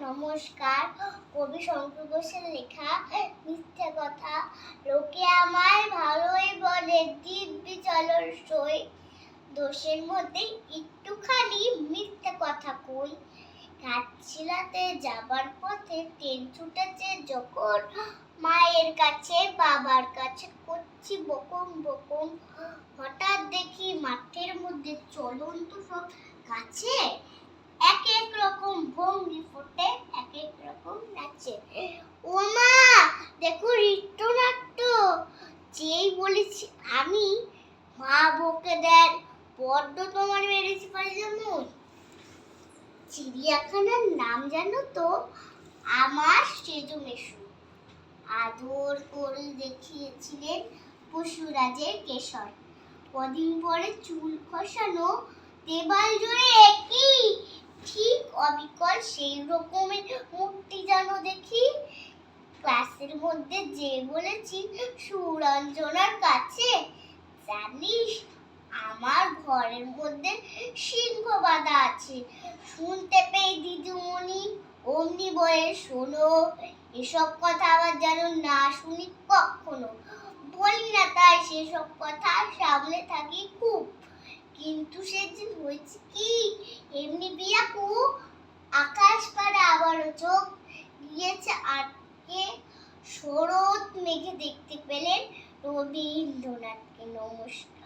নমস্কার। কবি শঙ্কর ঘোষের লেখা মিথ্যে কথা। লোকে আমায় ভালোই বলে, দিব্যি চলর সই। দোষের মধ্যে একটুখানি মিথ্যে কথা কই। ঘাটশিলাতে যাবার পথে ট্রেন ছুটেছে যখন, মায়ের কাছে বাবার কাছে করছি বকুম বকুম। হঠাৎ দেখি মাঠের মধ্যে চলন্ত সব গাছে এক এক রকম ভঙ্গি ফোটে, এক এক রকম নাচে। ও মা, দেখো নৃত্যনাট্য। যেই বলেছি আমি, মা বকে দেন, বড্ড তোমার মেরেছি পারি যেমন। চিড়িয়াখানার নাম জানো তো? আমার সেজু মেশু। আদর করে দেখিয়েছিলেন পশুরাজের কেশর। কদিন পরে চুল খসানো, দেবাল জুড়ে একই ঠিক অবিকল সেই রকমের মূর্তি যেন দেখি। ক্লাসের মধ্যে যে বলেছি সুরঞ্জনার কাছে, জানিস আমার ঘরের মধ্যে সিংহ বাঁধা আছে। শুনতে পেয়ে দিদিমণি অমনি বলে, শোনো, এসব কথা আবার যেন না শুনি কখনো। বলি না তাই সেসব কথা সামনে থাকি খুব, কিন্তু সেদিন হয়েছে কি, এমনি বিয়াকু আকাশ পাড়ে আবারও চোখ গিয়েছে আটকে। শরৎ মেঘে দেখতে পেলেন রবীন্দ্রনাথকে। নমস্কার।